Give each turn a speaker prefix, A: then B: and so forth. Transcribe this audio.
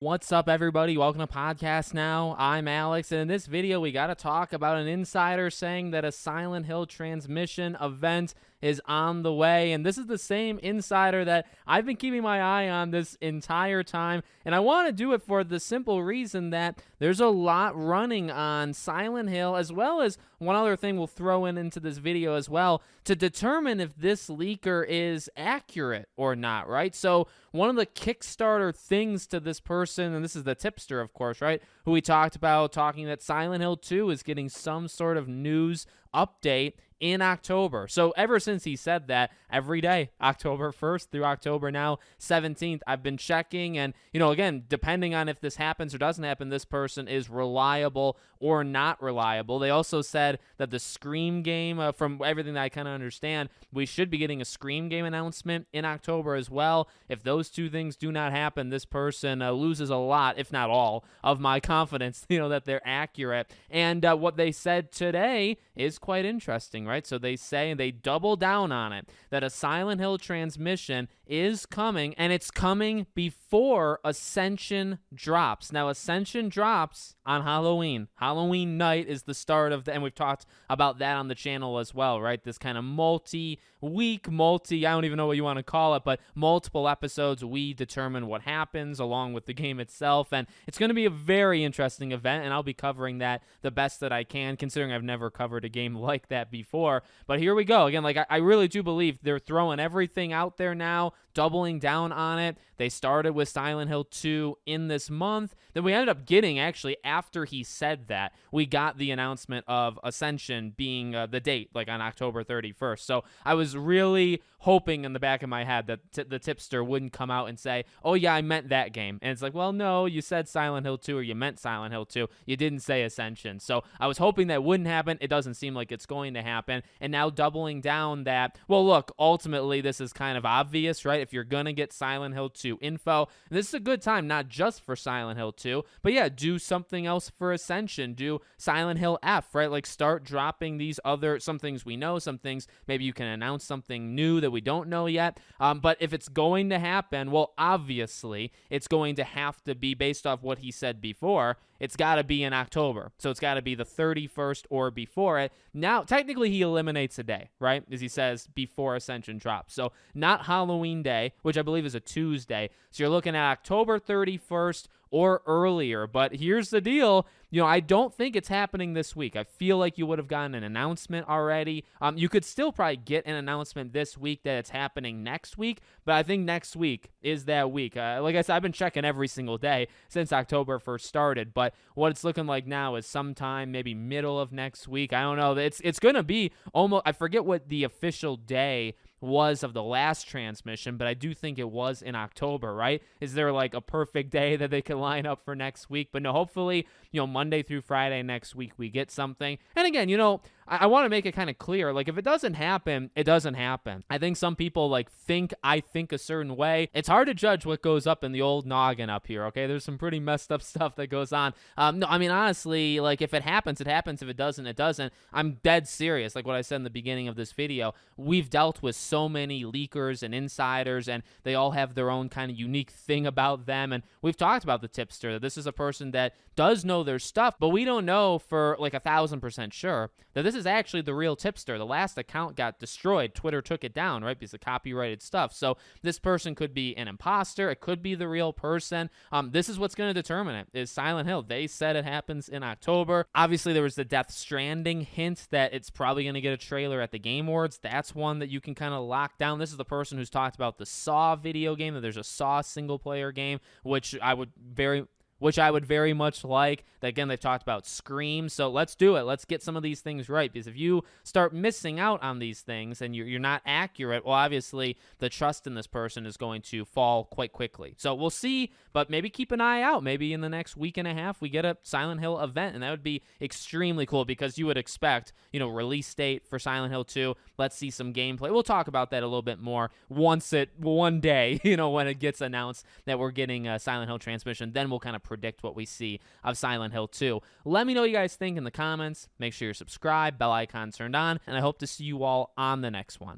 A: What's up, everybody? Welcome to Podcast Now. I'm Alex, and in this video, we got to talk about an insider saying that a Silent Hill transmission event is on the way. And this is the same insider that I've been keeping my eye on this entire time. And I want to do it for the simple reason that there's a lot running on Silent Hill, as well as one other thing we'll throw into this video as well, to determine if this leaker is accurate or not, right? So one of the Kickstarter things to this person, and this is the tipster, of course, right, who we talked about, talking that Silent Hill 2 is getting some sort of news update in October. So ever since he said that, every day, October 1st through October now 17th, I've been checking. And, again, depending on if this happens or doesn't happen, this person is reliable or not reliable. They also said that the Scream game, from everything that I kind of understand, we should be getting a Scream game announcement in October as well. If those two things do not happen, this person loses a lot, if not all, of my confidence, that they're accurate. And what they said today is quite interesting, right? So they say, and they double down on it, that a Silent Hill transmission is coming, and it's coming before Ascension drops. Now, Ascension drops on Halloween. Halloween night is the start of and we've talked about that on the channel as well, right? This kind of multi-week, I don't even know what you want to call it, but multiple episodes, we determine what happens along with the game itself, and it's going to be a very interesting event, and I'll be covering that the best that I can, considering I've never covered a game like that before. But here we go. Again, I really do believe they're throwing everything out there now, doubling down on it. They started with Silent Hill 2 in this month. Then we ended up getting, actually, after he said that, we got the announcement of Ascension being the date, on October 31st. So I was really hoping in the back of my head that the tipster wouldn't come out and say, oh yeah, I meant that game. And it's like, well, no, you said Silent Hill 2 or you meant Silent Hill 2. You didn't say Ascension. So I was hoping that wouldn't happen. It doesn't seem like it's going to happen. And now doubling down that, well, look, ultimately this is kind of obvious, right? If you're going to get Silent Hill 2 info, and this is a good time, not just for Silent Hill 2, but yeah, do something else for Ascension. Do Silent Hill F, right? Start dropping these some things we know, some things maybe you can announce something new that we don't know yet. But if it's going to happen, well, obviously it's going to have to be based off what he said before. It's got to be in October. So it's got to be the 31st or before it. Now, technically, he eliminates a day, right? As he says, before Ascension drops. So not Halloween Day, which I believe is a Tuesday. So you're looking at October 31st or earlier. But here's the deal. I don't think it's happening this week. I feel like you would have gotten an announcement already. You could still probably get an announcement this week that it's happening next week, but I think next week is that week. Like I said, I've been checking every single day since October 1st started, but what it's looking like now is sometime maybe middle of next week. I don't know. It's going to be almost, I forget what the official day was of the last transmission, but I do think it was in October, right? Is there a perfect day that they could line up for next week? But no, hopefully, Monday through Friday next week we get something. And again, I want to make it kind of clear, if it doesn't happen, it doesn't happen. I think some people think I think a certain way. It's hard to judge what goes up in the old noggin up here, okay? There's some pretty messed up stuff that goes on. No, I mean, honestly, if it happens, it happens. If it doesn't, it doesn't. I'm dead serious. Like what I said in the beginning of this video, we've dealt with so many leakers and insiders, and they all have their own kind of unique thing about them. And we've talked about the tipster, that this is a person that does know their stuff, but we don't know for 1,000% sure that this is actually the real tipster. The last account got destroyed. Twitter took it down, right? Because of copyrighted stuff. So this person could be an imposter. It could be the real person. This is what's going to determine it, is Silent Hill. They said it happens in October. Obviously, there was the Death Stranding hint that it's probably going to get a trailer at the Game Awards. That's one that you can kind of lock down. This is the person who's talked about the Saw video game, that there's a Saw single-player game, which I would very much like. Again, they've talked about Scream, so let's do it. Let's get some of these things right, because if you start missing out on these things and you're not accurate, well, obviously, the trust in this person is going to fall quite quickly. So we'll see, but maybe keep an eye out. Maybe in the next week and a half, we get a Silent Hill event, and that would be extremely cool, because you would expect, release date for Silent Hill 2. Let's see some gameplay. We'll talk about that a little bit more one day, when it gets announced that we're getting a Silent Hill transmission. Then we'll kind of predict what we see of Silent Hill 2. Let me know what you guys think in the comments. Make sure you're subscribed, bell icon turned on, and I hope to see you all on the next one.